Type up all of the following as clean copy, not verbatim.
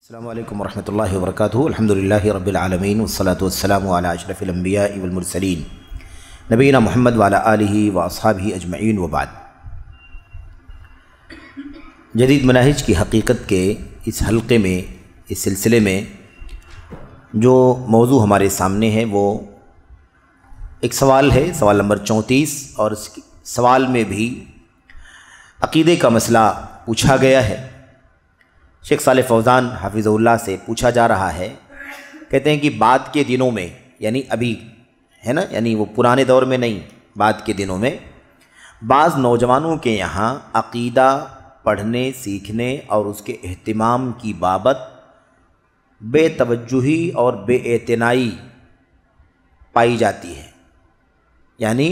السلام علیکم ورحمۃ اللہ وبرکاتہ۔ الحمدللہ رب العالمین والصلاة والسلام علی اشرف الانبیاء والمرسلین نبینا محمد وعلی آلہ واصحابہ اجمعین وبعد۔ جدید مناہج کی حقیقت کے اس حلقے میں، اس سلسلے میں جو موضوع ہمارے سامنے ہے وہ ایک سوال ہے، سوال نمبر 34، اور اس سوال میں بھی عقیدے کا مسئلہ پوچھا گیا ہے۔ شیخ صالح فوزان حفظہ اللہ سے پوچھا جا رہا ہے، کہتے ہیں کہ بعد کے دنوں میں، یعنی ابھی ہے نا، یعنی وہ پرانے دور میں نہیں، بعد کے دنوں میں بعض نوجوانوں کے یہاں عقیدہ پڑھنے، سیکھنے اور اس کے اہتمام کی بابت بے توجہی اور بے اعتنائی پائی جاتی ہے۔ یعنی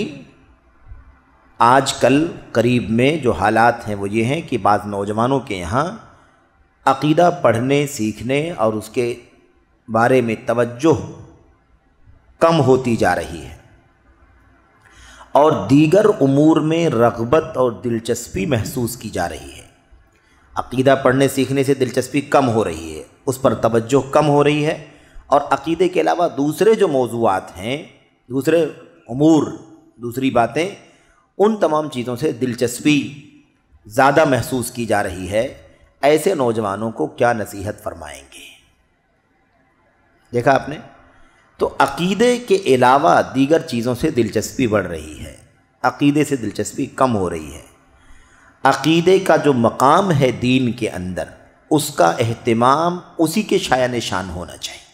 آج کل قریب میں جو حالات ہیں وہ یہ ہیں کہ بعض نوجوانوں کے یہاں عقیدہ پڑھنے، سیکھنے اور اس کے بارے میں توجہ کم ہوتی جا رہی ہے، اور دیگر امور میں رغبت اور دلچسپی محسوس کی جا رہی ہے۔ عقیدہ پڑھنے سیکھنے سے دلچسپی کم ہو رہی ہے، اس پر توجہ کم ہو رہی ہے، اور عقیدے کے علاوہ دوسرے جو موضوعات ہیں، دوسرے امور، دوسری باتیں، ان تمام چیزوں سے دلچسپی زیادہ محسوس کی جا رہی ہے۔ ایسے نوجوانوں کو کیا نصیحت فرمائیں گے؟ دیکھا آپ نے، تو عقیدے کے علاوہ دیگر چیزوں سے دلچسپی بڑھ رہی ہے، عقیدے سے دلچسپی کم ہو رہی ہے۔ عقیدے کا جو مقام ہے دین کے اندر، اس کا اہتمام اسی کے شایع نشان ہونا چاہیے۔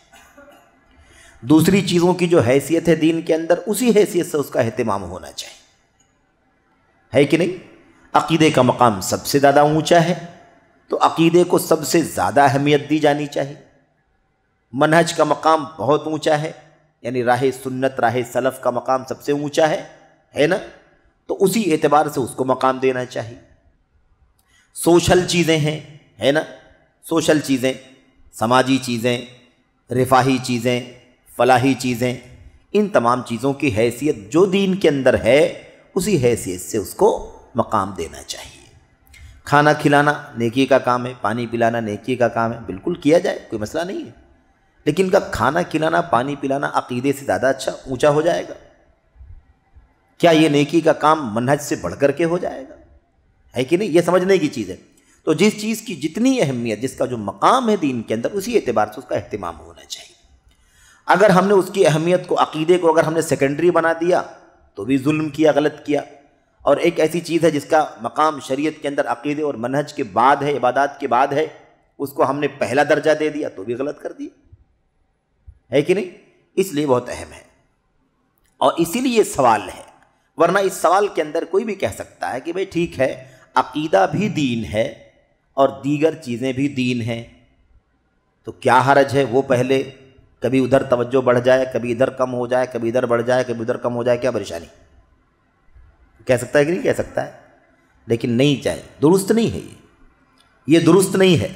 دوسری چیزوں کی جو حیثیت ہے دین کے اندر، اسی حیثیت سے اس کا اہتمام ہونا چاہیے، ہے کہ نہیں؟ عقیدے کا مقام سب سے زیادہ اونچا ہے، تو عقیدے کو سب سے زیادہ اہمیت دی جانی چاہیے۔ منہج کا مقام بہت اونچا ہے، یعنی راہ سنت، راہ سلف کا مقام سب سے اونچا ہے نا، تو اسی اعتبار سے اس کو مقام دینا چاہیے۔ سوشل چیزیں ہیں، ہے نا، سوشل چیزیں، سماجی چیزیں، رفاہی چیزیں، فلاحی چیزیں، ان تمام چیزوں کی حیثیت جو دین کے اندر ہے، اسی حیثیت سے اس کو مقام دینا چاہیے۔ کھانا کھلانا نیکی کا کام ہے، پانی پلانا نیکی کا کام ہے، بالکل کیا جائے، کوئی مسئلہ نہیں ہے، لیکن کا کھانا کھلانا، پانی پلانا عقیدے سے زیادہ اونچا ہو جائے گا؟ کیا یہ نیکی کا کام منہج سے بڑھ کر کے ہو جائے گا؟ ہے کہ نہیں؟ یہ سمجھنے کی چیز ہے۔ تو جس چیز کی جتنی اہمیت، جس کا جو مقام ہے دین کے اندر، اسی اعتبار سے اس کا اہتمام ہونا چاہیے۔ اگر ہم نے اس کی اہمیت کو، عقیدے کو اگر ہم نے سیکنڈری بنا دیا تو بھی ظلم کیا، غلط کیا۔ اور ایک ایسی چیز ہے جس کا مقام شریعت کے اندر عقیدے اور منہج کے بعد ہے، عبادات کے بعد ہے، اس کو ہم نے پہلا درجہ دے دیا تو بھی غلط کر دیا، ہے کہ نہیں؟ اس لیے بہت اہم ہے، اور اسی لیے یہ سوال ہے۔ ورنہ اس سوال کے اندر کوئی بھی کہہ سکتا ہے کہ بھئی ٹھیک ہے، عقیدہ بھی دین ہے اور دیگر چیزیں بھی دین ہیں، تو کیا حرج ہے وہ پہلے کبھی ادھر توجہ بڑھ جائے، کبھی ادھر کم ہو جائے، کبھی ادھر بڑھ جائے، کبھی ادھر کم ہو جائے، کیا پریشانی؟ کہہ سکتا ہے کہ نہیں کہہ سکتا ہے؟ لیکن نہیں چاہیے، درست نہیں ہے، یہ درست نہیں ہے۔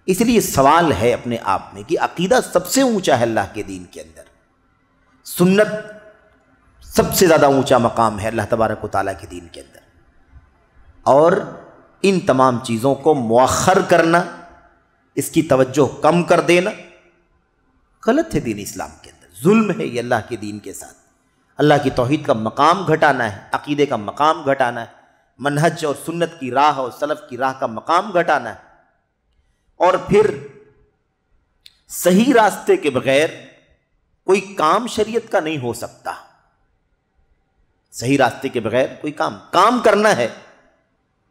اس لیے سوال ہے اپنے آپ میں کہ عقیدہ سب سے اونچا ہے اللہ کے دین کے اندر، سنت سب سے زیادہ اونچا مقام ہے اللہ تبارک و تعالیٰ کے دین کے اندر، اور ان تمام چیزوں کو مؤخر کرنا، اس کی توجہ کم کر دینا غلط ہے دین اسلام کے اندر، ظلم ہے یہ اللہ کے دین کے ساتھ۔ اللہ کی توحید کا مقام گھٹانا ہے، عقیدے کا مقام گھٹانا ہے، منہج اور سنت کی راہ اور سلف کی راہ کا مقام گھٹانا ہے، اور پھر صحیح راستے کے بغیر کوئی کام شریعت کا نہیں ہو سکتا۔ صحیح راستے کے بغیر کوئی کام کرنا ہے،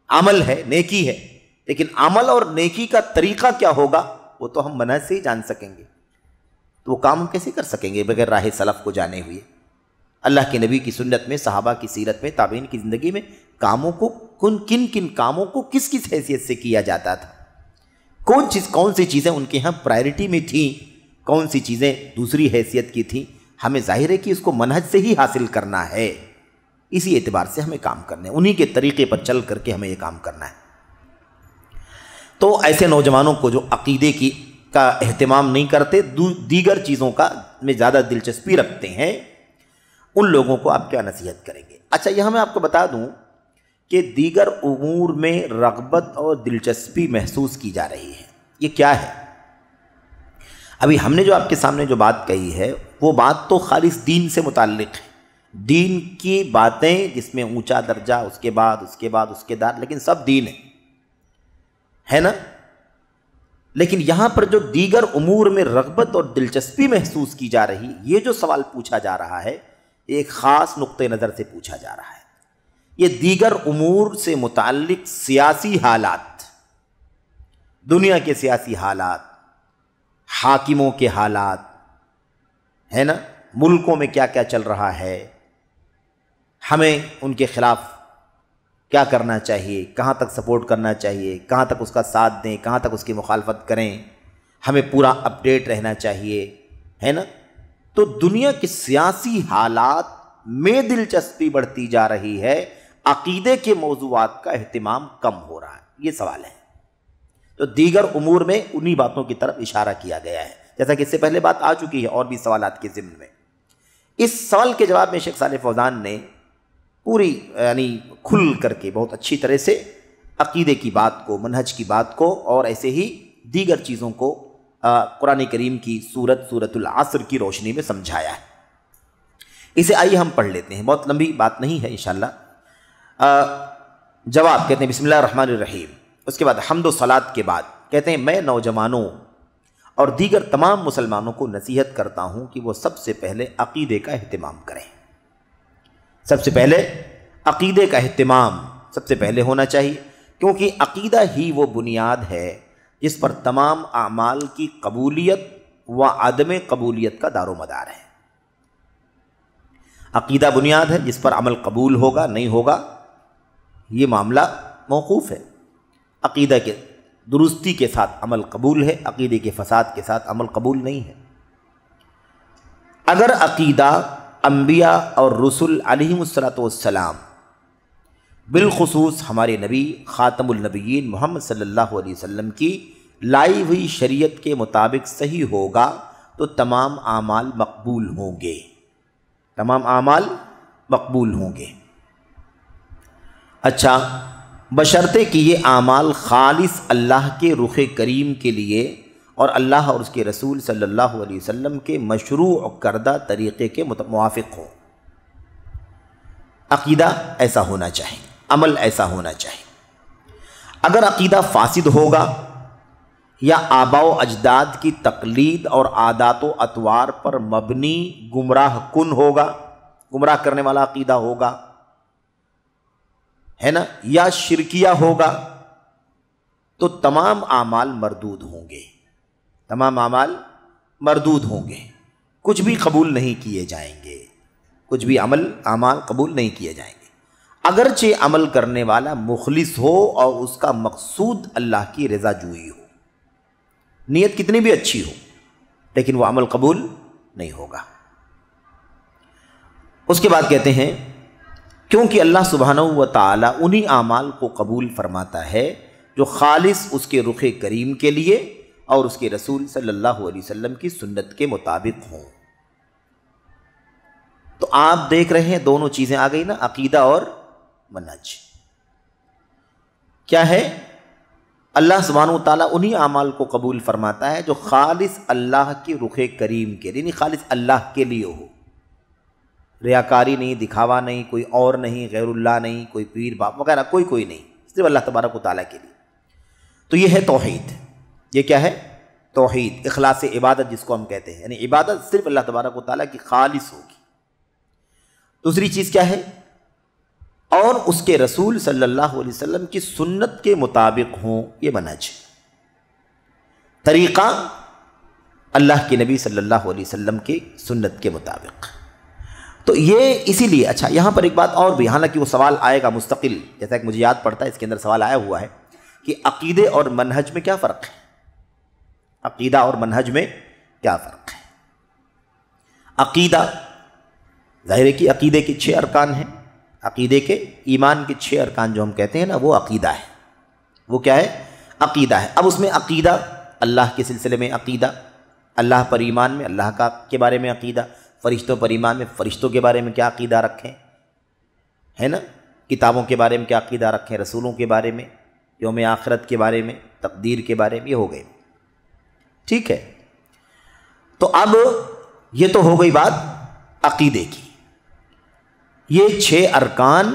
عمل ہے، نیکی ہے، لیکن عمل اور نیکی کا طریقہ کیا ہوگا وہ تو ہم منہج سے ہی جان سکیں گے، تو وہ کام ہم کیسے کر سکیں گے بغیر راہ سلف کو جانے ہوئے؟ اللہ کے نبی کی سنت میں، صحابہ کی سیرت میں، تابعین کی زندگی میں کاموں کو کن کن کاموں کو کس کس حیثیت سے کیا جاتا تھا، کون سی چیزیں ان کے ہاں پرائرٹی میں تھیں، کون سی چیزیں دوسری حیثیت کی تھیں۔ ہمیں ظاہر ہے کہ اس کو منہج سے ہی حاصل کرنا ہے، اسی اعتبار سے ہمیں کام کرنے، انہی کے طریقے پر چل کر کے ہمیں یہ کام کرنا ہے۔ تو ایسے نوجوانوں کو جو عقیدے کا اہتمام نہیں کرتے، دیگر چیزوں کا میں زیادہ دلچسپی رکھتے ہیں، ان لوگوں کو آپ کیا نصیحت کریں گے؟ اچھا، یہاں میں آپ کو بتا دوں کہ دیگر امور میں رغبت اور دلچسپی محسوس کی جا رہی ہے، یہ کیا ہے؟ ابھی ہم نے جو آپ کے سامنے جو بات کہی ہے وہ بات تو خالص دین سے متعلق ہے، دین کی باتیں جس میں اونچا درجہ، اس کے بعد لیکن سب دین ہے نا۔ لیکن یہاں پر جو دیگر امور میں رغبت اور دلچسپی محسوس کی جا رہی، یہ جو سوال پوچھا جا رہا ہے ایک خاص نقطۂ نظر سے پوچھا جا رہا ہے۔ یہ دیگر امور سے متعلق سیاسی حالات، دنیا کے سیاسی حالات، حاکموں کے حالات، ہے نا، ملکوں میں کیا کیا چل رہا ہے، ہمیں ان کے خلاف کیا کرنا چاہیے، کہاں تک سپورٹ کرنا چاہیے، کہاں تک اس کا ساتھ دیں، کہاں تک اس کی مخالفت کریں، ہمیں پورا اپڈیٹ رہنا چاہیے، ہے نا۔ تو دنیا کے سیاسی حالات میں دلچسپی بڑھتی جا رہی ہے، عقیدے کے موضوعات کا اہتمام کم ہو رہا ہے، یہ سوال ہے۔ تو دیگر امور میں انہی باتوں کی طرف اشارہ کیا گیا ہے، جیسا کہ اس سے پہلے بات آ چکی ہے اور بھی سوالات کے ضمن میں۔ اس سوال کے جواب میں شیخ صالح فوزان نے پوری یعنی کھل کر کے بہت اچھی طرح سے عقیدے کی بات کو، منہج کی بات کو، اور ایسے ہی دیگر چیزوں کو قرآن کریم کی سورۃ العصر کی روشنی میں سمجھایا ہے۔ اسے آئیے ہم پڑھ لیتے ہیں، بہت لمبی بات نہیں ہے انشاءاللہ۔ جواب کہتے ہیں بسم اللہ الرحمن الرحیم، اس کے بعد حمد و صلاۃ کے بعد کہتے ہیں میں نوجوانوں اور دیگر تمام مسلمانوں کو نصیحت کرتا ہوں کہ وہ سب سے پہلے عقیدے کا اہتمام کریں۔ سب سے پہلے عقیدے کا اہتمام سب سے پہلے ہونا چاہیے، کیونکہ عقیدہ ہی وہ بنیاد ہے جس پر تمام اعمال کی قبولیت و عدم قبولیت کا دار و مدار ہے۔ عقیدہ بنیاد ہے جس پر عمل قبول ہوگا نہیں ہوگا یہ معاملہ موقوف ہے۔ عقیدہ کے درستی کے ساتھ عمل قبول ہے، عقیدے کے فساد کے ساتھ عمل قبول نہیں ہے۔ اگر عقیدہ انبیاء اور رسل علیہم السلام بالخصوص ہمارے نبی خاتم النبیین محمد صلی اللہ علیہ وسلم کی لائی ہوئی شریعت کے مطابق صحیح ہوگا تو تمام اعمال مقبول ہوں گے، تمام اعمال مقبول ہوں گے۔ اچھا، بشرطے کہ یہ اعمال خالص اللہ کے رخ کریم کے لیے اور اللہ اور اس کے رسول صلی اللہ علیہ وسلم کے مشروع کردہ طریقے کے موافق ہوں۔ عقیدہ ایسا ہونا چاہیے، عمل ایسا ہونا چاہیے۔ اگر عقیدہ فاسد ہوگا یا آباء و اجداد کی تقلید اور عادات و اطوار پر مبنی گمراہ کن ہوگا، گمراہ کرنے والا عقیدہ ہوگا، ہے نا، یا شرکیہ ہوگا تو تمام اعمال مردود ہوں گے، تمام اعمال مردود ہوں گے، کچھ بھی قبول نہیں کیے جائیں گے، کچھ بھی اعمال قبول نہیں کیے جائیں گے، اگرچہ عمل کرنے والا مخلص ہو اور اس کا مقصود اللہ کی رضا جوئی ہو، نیت کتنی بھی اچھی ہو لیکن وہ عمل قبول نہیں ہوگا۔ اس کے بعد کہتے ہیں کیونکہ اللہ سبحانہ و تعالی انہی اعمال کو قبول فرماتا ہے جو خالص اس کے رخ کریم کے لیے اور اس کے رسول صلی اللہ علیہ وسلم کی سنت کے مطابق ہوں۔ تو آپ دیکھ رہے ہیں دونوں چیزیں آ گئی نا، عقیدہ اور منہج۔ کیا ہے؟ اللہ سبحانہ و تعالیٰ انہی اعمال کو قبول فرماتا ہے جو خالص اللہ کے رخ کریم کے لیے، یعنی خالص اللہ کے لیے ہو، ریاکاری نہیں، دکھاوا نہیں، کوئی اور نہیں، غیر اللہ نہیں، کوئی پیر باپ وغیرہ کوئی نہیں، صرف اللہ تبارک و تعالیٰ کے لیے۔ تو یہ ہے توحید۔ یہ کیا ہے؟ توحید، اخلاص عبادت جس کو ہم کہتے ہیں، یعنی عبادت صرف اللہ تبارک و تعالیٰ کی خالص ہوگی۔ دوسری چیز کیا ہے؟ اور اس کے رسول صلی اللہ علیہ وسلم کی سنت کے مطابق ہوں، یہ منہج، طریقہ اللہ کے نبی صلی اللہ علیہ وسلم کی سنت کے مطابق۔ تو یہ اسی لیے اچھا یہاں پر ایک بات اور بھی، حالانکہ وہ سوال آئے گا مستقل، جیسا کہ مجھے یاد پڑتا ہے اس کے اندر سوال آیا ہوا ہے کہ عقیدے اور منہج میں کیا فرق ہے، عقیدہ اور منہج میں کیا فرق ہے۔ عقیدہ ظاہر ہے کہ عقیدے کے 6 ارکان ہیں، عقیدے کے ایمان کے 6 ارکان جو ہم کہتے ہیں نا وہ عقیدہ ہے، وہ کیا ہے؟ عقیدہ ہے۔ اب اس میں عقیدہ اللہ کے سلسلے میں عقیدہ، اللہ پر ایمان میں اللہ کے بارے میں عقیدہ، فرشتوں پر ایمان میں فرشتوں کے بارے میں کیا عقیدہ رکھیں، ہے نا، کتابوں کے بارے میں کیا عقیدہ رکھیں، رسولوں کے بارے میں، یوم آخرت کے بارے میں، تقدیر کے بارے میں، یہ ہو گئے، ٹھیک ہے۔ تو اب یہ تو ہو گئی بات عقیدے کی. یہ 6 ارکان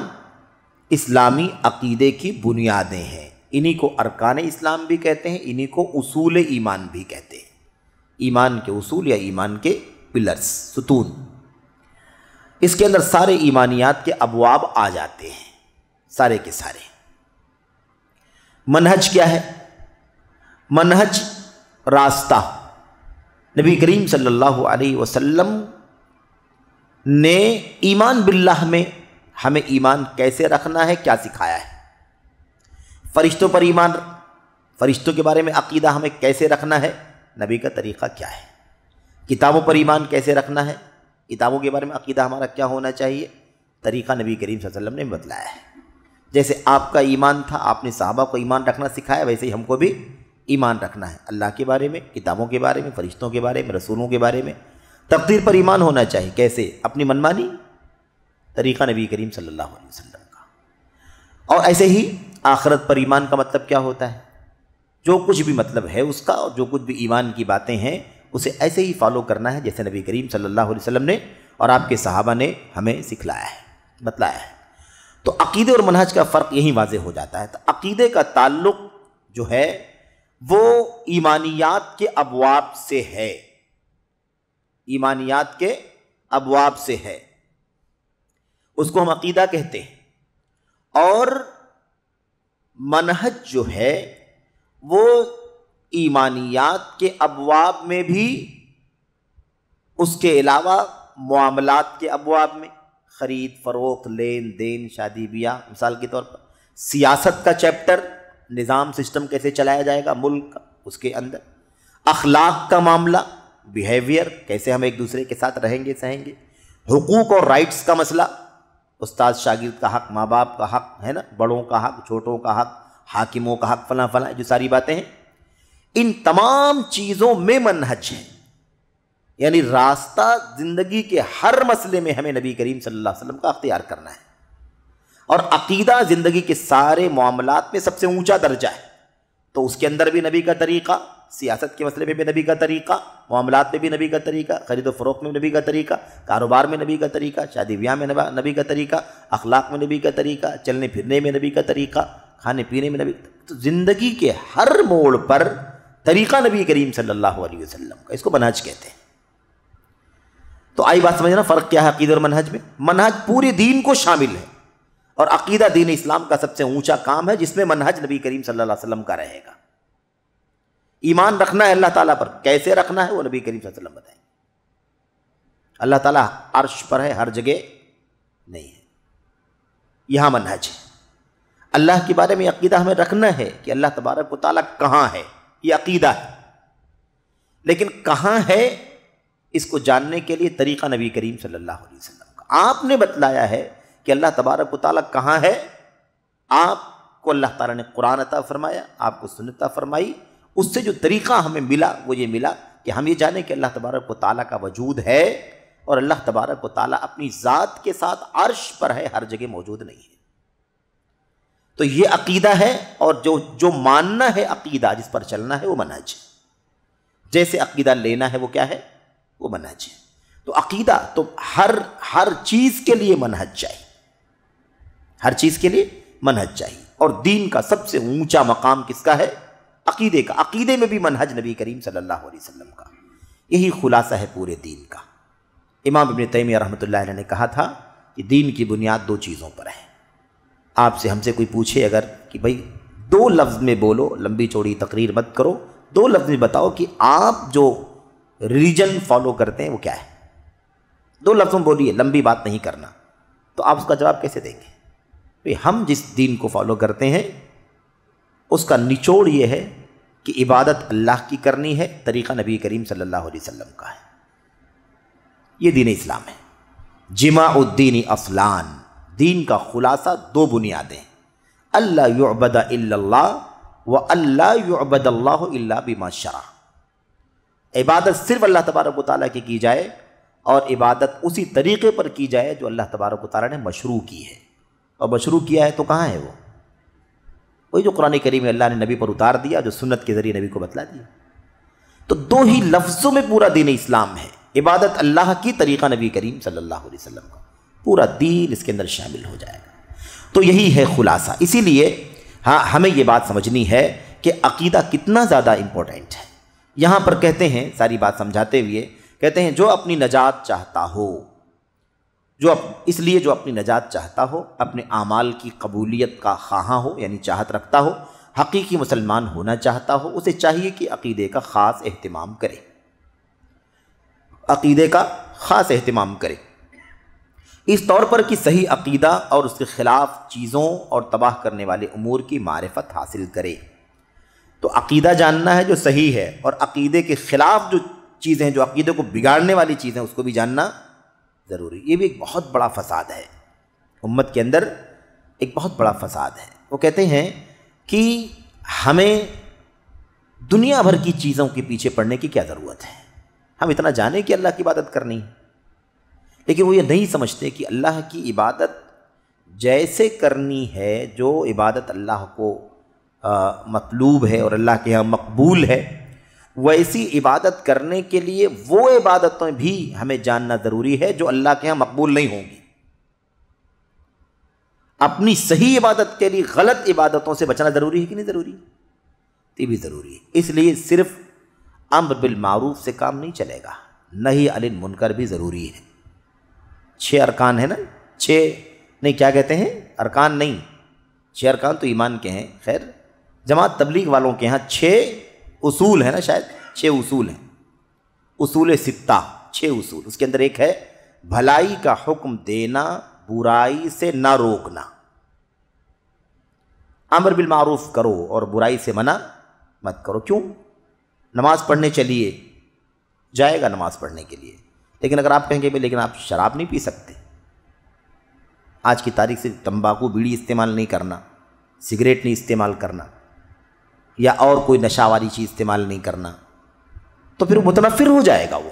اسلامی عقیدے کی بنیادیں ہیں. انہی کو ارکان اسلام بھی کہتے ہیں, انہی کو اصول ایمان بھی کہتے ہیں. ایمان کے اصول یا ایمان کے پلرز, ستون. اس کے اندر سارے ایمانیات کے ابواب آ جاتے ہیں, سارے کے سارے. منہج کیا ہے؟ منہج راستہ. نبی کریم صلی اللہ علیہ وسلم نے ایمان باللہ میں ہمیں ایمان کیسے رکھنا ہے کیا سکھایا ہے. فرشتوں پر ایمان, فرشتوں کے بارے میں عقیدہ ہمیں کیسے رکھنا ہے, نبی کا طریقہ کیا ہے. کتابوں پر ایمان کیسے رکھنا ہے, کتابوں کے بارے میں عقیدہ ہمارا کیا ہونا چاہیے, طریقہ نبی کریم صلی اللہ علیہ وسلم نے بتلایا ہے. جیسے آپ کا ایمان تھا, آپ نے صحابہ کو ایمان رکھنا سکھایا, ویسے ہی ہم کو بھی ایمان رکھنا ہے اللہ کے بارے میں, کتابوں کے بارے میں, فرشتوں کے بارے میں, رسولوں کے بارے میں. تقدیر پر ایمان ہونا چاہیے. کیسے؟ اپنی منمانی, طریقہ نبی کریم صلی اللہ علیہ وسلم کا. اور ایسے ہی آخرت پر ایمان کا مطلب کیا ہوتا ہے, جو کچھ بھی مطلب ہے اس کا, اور جو کچھ بھی ایمان کی باتیں ہیں اسے ایسے ہی فالو کرنا ہے جیسے نبی کریم صلی اللہ علیہ وسلم نے اور آپ کے صحابہ نے ہمیں سکھلایا ہے, بتلایا ہے. تو عقیدے اور منہج کا فرق یہی واضح ہو جاتا ہے. تو عقیدے کا تعلق جو ہے وہ ایمانیات کے ابواب سے ہے, ایمانیات کے ابواب سے ہے, اس کو ہم عقیدہ کہتے ہیں. اور منہج جو ہے وہ ایمانیات کے ابواب میں بھی, اس کے علاوہ معاملات کے ابواب میں, خرید فروخت, لین دین, شادی بیاہ, مثال کے طور پر سیاست کا چیپٹر, نظام سسٹم کیسے چلایا جائے گا ملک کا, اس کے اندر اخلاق کا معاملہ, بیہیویئر, کیسے ہم ایک دوسرے کے ساتھ رہیں گے سہیں گے, حقوق اور رائٹس کا مسئلہ, استاد شاگرد کا حق, ماں باپ کا حق ہے نا, بڑوں کا حق, چھوٹوں کا حق, حاکموں کا حق, فلاں فلاں, جو ساری باتیں ہیں. ان تمام چیزوں میں منہج ہے, یعنی راستہ زندگی کے ہر مسئلے میں ہمیں نبی کریم صلی اللہ علیہ وسلم کا اختیار کرنا ہے. اور عقیدہ زندگی کے سارے معاملات میں سب سے اونچا درجہ ہے, تو اس کے اندر بھی نبی کا طریقہ, سیاست کے مسئلے میں بھی نبی کا طریقہ, معاملات میں بھی نبی کا طریقہ, خرید و فروخت میں نبی کا طریقہ, کاروبار میں نبی کا طریقہ, شادی بیاہ میں نبی کا طریقہ, اخلاق میں نبی کا طریقہ, چلنے پھرنے میں نبی کا طریقہ, کھانے پینے میں نبی. تو زندگی کے ہر موڑ پر طریقہ نبی کریم صلی اللہ علیہ وسلم کا, اس کو منہج کہتے ہیں. تو آئی بات سمجھنا فرق کیا ہے عقیدہ اور منہج میں. منہج پورے دین کو شامل ہے, اور عقیدہ دین اسلام کا سب سے اونچا کام ہے جس میں منہج نبی کریم صلی اللہ علیہ وسلم کا رہے گا. ایمان رکھنا ہے اللہ تعالیٰ پر, کیسے رکھنا ہے وہ نبی کریم صلی اللہ علیہ وسلم بتائیں. اللہ تعالیٰ عرش پر ہے, ہر جگہ نہیں ہے, یہاں منہج ہے. اللہ کے بارے میں عقیدہ ہمیں رکھنا ہے کہ اللہ تبارک و تعالیٰ کہاں ہے, یہ عقیدہ ہے. لیکن کہاں ہے اس کو جاننے کے لیے طریقہ نبی کریم صلی اللہ علیہ وسلم کا. آپ نے بتلایا ہے کہ اللہ تبارک و تعالیٰ کہاں ہے, آپ کو اللہ تعالیٰ نے قرآن عطا فرمایا, آپ کو سنت عطا فرمائی. اس سے جو طریقہ ہمیں ملا وہ یہ ملا کہ ہم یہ جانیں کہ اللہ تبارک و تعالیٰ کا وجود ہے, اور اللہ تبارک و تعالیٰ اپنی ذات کے ساتھ عرش پر ہے, ہر جگہ موجود نہیں ہے. تو یہ عقیدہ ہے, اور جو ماننا ہے عقیدہ, جس پر چلنا ہے وہ منہج ہے. جیسے عقیدہ لینا ہے وہ کیا ہے, وہ منہج ہے. تو عقیدہ تو ہر چیز کے لیے منہج چاہیے, ہر چیز کے لیے منہج چاہیے. اور دین کا سب سے اونچا مقام کس کا ہے, عقیدے کا. عقیدے میں بھی منہج نبی کریم صلی اللہ علیہ وسلم کا. یہی خلاصہ ہے پورے دین کا. امام ابن تیمیہ رحمۃ اللہ علیہ نے کہا تھا کہ دین کی بنیاد 2 چیزوں پر ہے. آپ سے ہم سے کوئی پوچھے اگر کہ بھئی 2 لفظ میں بولو, لمبی چوڑی تقریر مت کرو, 2 لفظ میں بتاؤ کہ آپ جو ریلیجن فالو کرتے ہیں وہ کیا ہے. 2 لفظوں بولیے, لمبی بات نہیں کرنا. تو آپ اس کا جواب کیسے دیں گے؟ بھئی ہم جس دین کو فالو کرتے ہیں اس کا نچوڑ یہ ہے کہ عبادت اللہ کی کرنی ہے, طریقہ نبی کریم صلی اللہ علیہ وسلم کا ہے. یہ دین اسلام ہے. جماع الدین اصلان, دین کا خلاصہ 2 بنیادیں, اللہ یعبد الا اللہ و اللہ یعبد اللہ الا بما شرع. عبادت صرف اللہ تبارک و تعالیٰ کی جائے, اور عبادت اسی طریقے پر کی جائے جو اللہ تبارک و تعالیٰ نے مشروع کی ہے. اور مشروع کیا ہے تو کہاں ہے وہ؟ وہی جو قرآن کریم میں اللہ نے نبی پر اتار دیا, جو سنت کے ذریعے نبی کو بتلا دیا. تو دو ہی لفظوں میں پورا دین اسلام ہے، عبادت اللہ کی، طریقہ نبی کریم صلی اللہ علیہ وسلم کا، پورا دین اس کے اندر شامل ہو جائے گا۔ تو یہی ہے خلاصہ۔ اسی لیے ہمیں یہ بات سمجھنی ہے کہ عقیدہ کتنا زیادہ امپورٹنٹ ہے۔ یہاں پر کہتے ہیں، ساری بات سمجھاتے ہوئے کہتے ہیں، جو اپنی نجات چاہتا ہو، اس لیے جو اپنی نجات چاہتا ہو، اپنے اعمال کی قبولیت کا خواہاں ہو، یعنی چاہت رکھتا ہو، حقیقی مسلمان ہونا چاہتا ہو، اسے چاہیے کہ عقیدے کا خاص اہتمام کرے، عقیدے کا خاص اہتمام کرے، اس طور پر کہ صحیح عقیدہ اور اس کے خلاف چیزوں اور تباہ کرنے والے امور کی معرفت حاصل کرے۔ تو عقیدہ جاننا ہے جو صحیح ہے، اور عقیدے کے خلاف جو چیزیں ہیں، جو عقیدے کو بگاڑنے والی چیزیں، اس کو بھی جاننا ضروری۔ یہ بھی ایک بہت بڑا فساد ہے امت کے اندر، ایک بہت بڑا فساد ہے۔ وہ کہتے ہیں کہ ہمیں دنیا بھر کی چیزوں کے پیچھے پڑنے کی کیا ضرورت ہے، ہم اتنا جانیں کہ اللہ کی عبادت کرنی ہے، لیکن وہ یہ نہیں سمجھتے کہ اللہ کی عبادت جیسے کرنی ہے، جو عبادت اللہ کو مطلوب ہے اور اللہ کے یہاں مقبول ہے، ویسی عبادت کرنے کے لیے وہ عبادتیں بھی ہمیں جاننا ضروری ہے جو اللہ کے یہاں مقبول نہیں ہوں گی۔ اپنی صحیح عبادت کے لیے غلط عبادتوں سے بچنا ضروری ہے کہ نہیں ضروری؟ یہ بھی ضروری ہے۔ اس لیے صرف امر بالمعروف سے کام نہیں چلے گا، نہی عن المنکر بھی ضروری ہے۔ 6 ارکان ہیں نا، 6 نہیں، کیا کہتے ہیں، ارکان نہیں، 6 ارکان تو ایمان کے ہیں، خیر جماعت تبلیغ والوں کے ہاں 6 اصول ہیں نا، شاید 6 اصول ہیں، اصول 6، 6 اصول۔ اس کے اندر ایک ہے بھلائی کا حکم دینا، برائی سے نہ روکنا، امر بالمعروف کرو اور برائی سے منع مت کرو۔ کیوں؟ نماز پڑھنے چلیے، جائے گا نماز پڑھنے کے لیے، لیکن اگر آپ کہیں گے لیکن آپ شراب نہیں پی سکتے، آج کی تاریخ سے تمباکو بیڑی استعمال نہیں کرنا، سگریٹ نہیں استعمال کرنا، یا اور کوئی نشہ والی چیز استعمال نہیں کرنا، تو پھر متنفر ہو جائے گا وہ۔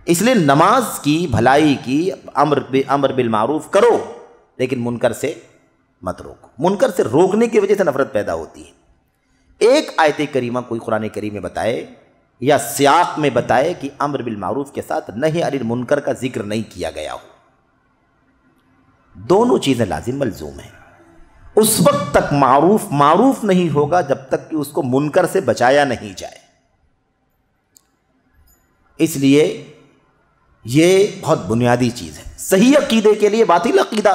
اس لیے نماز کی، بھلائی کی، امر بالمعروف کرو، لیکن منکر سے مت روکو۔ منکر سے روکنے کی وجہ سے نفرت پیدا ہوتی ہے۔ ایک آیت کریمہ کوئی قرآن کریم میں بتائے یا سیاق میں بتائے کہ امر بالمعروف کے ساتھ نہی عن المنکر کا ذکر نہیں کیا گیا ہو، دونوں چیزیں لازم ملزوم ہیں۔ اس وقت تک معروف نہیں ہوگا جب تک کہ اس کو منکر سے بچایا نہیں جائے۔ اس لیے یہ بہت بنیادی چیز ہے۔ صحیح عقیدے کے لیے باطل عقیدہ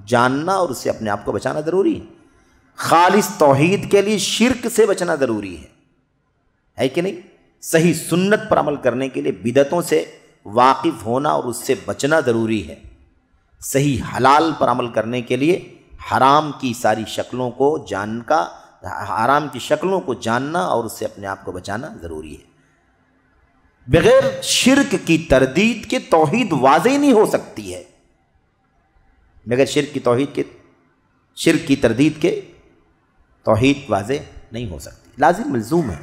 جاننا اور اس سے اپنے آپ کو بچانا ضروری ہے۔ خالص توحید کے لیے شرک سے بچنا ضروری ہے کہ نہیں؟ صحیح سنت پر عمل کرنے کے لیے بدعتوں سے واقف ہونا اور اس سے بچنا ضروری ہے۔ صحیح حلال پر عمل کرنے کے لیے حرام کی ساری شکلوں کو حرام کی شکلوں کو جاننا اور اس سے اپنے آپ کو بچانا ضروری ہے۔ بغیر شرک کی تردید کے توحید واضح نہیں ہو سکتی ہے، بغیر شرک کی تردید کے توحید واضح نہیں ہو سکتی، لازم ملزوم ہے۔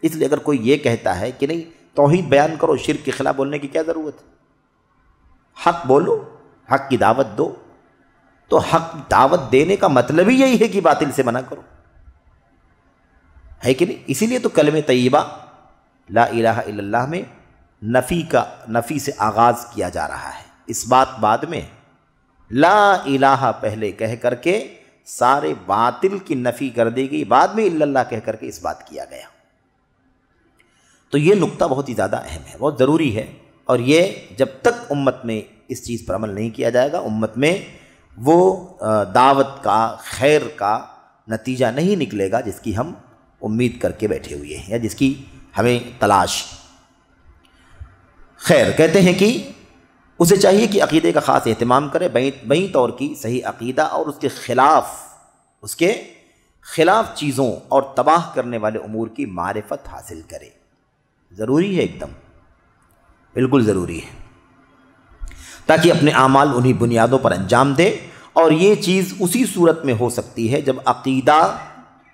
اس لیے اگر کوئی یہ کہتا ہے کہ نہیں توحید بیان کرو، شرک کے خلاف بولنے کی کیا ضرورت ہے، حق بولو، حق کی دعوت دو، تو حق دعوت دینے کا مطلب ہی یہی ہے کہ باطل سے منع کرو، ہے کہ نہیں؟ اسی لیے تو کلمہ طیبہ لا الہ الا اللہ میں نفی سے آغاز کیا جا رہا ہے، اس بات بعد میں لا الہ پہلے کہہ کر کے سارے باطل کی نفی کر دی گئی، بعد میں الا اللہ کہہ کر کے اس بات کیا گیا۔ تو یہ نقطہ بہت ہی زیادہ اہم ہے، بہت ضروری ہے، اور یہ جب تک امت میں اس چیز پر عمل نہیں کیا جائے گا، امت میں وہ دعوت کا، خیر کا نتیجہ نہیں نکلے گا جس کی ہم امید کر کے بیٹھے ہوئے ہیں یا جس کی ہمیں تلاش۔ خیر، کہتے ہیں کہ اسے چاہیے کہ عقیدے کا خاص اہتمام کرے، بیں طور کی صحیح عقیدہ اور اس کے خلاف چیزوں اور تباہ کرنے والے امور کی معرفت حاصل کرے۔ ضروری ہے، ایک دم بالکل ضروری ہے، تاکہ اپنے اعمال انہی بنیادوں پر انجام دے۔ اور یہ چیز اسی صورت میں ہو سکتی ہے جب عقیدہ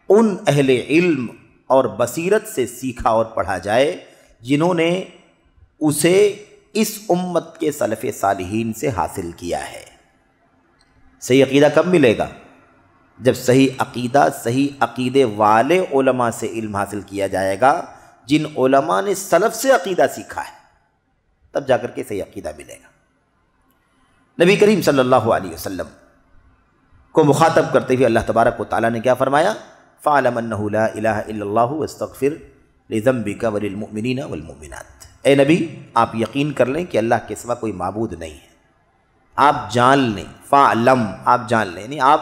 ان اہل علم اور بصیرت سے سیکھا اور پڑھا جائے جنہوں نے اسے اس امت کے سلف صالحین سے حاصل کیا ہے۔ صحیح عقیدہ کب ملے گا؟ جب صحیح عقیدہ صحیح عقیدے والے علماء سے علم حاصل کیا جائے گا، جن علماء نے سلف سے عقیدہ سیکھا ہے، تب جا کر کے صحیح عقیدہ ملے گا۔ نبی کریم صلی اللہ علیہ وسلم کو مخاطب کرتے ہوئے اللہ تبارک و تعالیٰ نے کیا فرمایا؟ فَاعْلَمْ أَنَّهُ لَا إِلَهَ إِلَّا اللَّهُ وَاسْتَغْفِرْ لِذَنبِكَ وَلِلْمُؤْمِنِينَ وَالْمُؤْمِنَاتِ۔ اے نبی آپ یقین کر لیں کہ اللہ کے سوا کوئی معبود نہیں ہے۔ آپ جان لیں، فَاعْلَمْ آپ جان لیں، یعنی آپ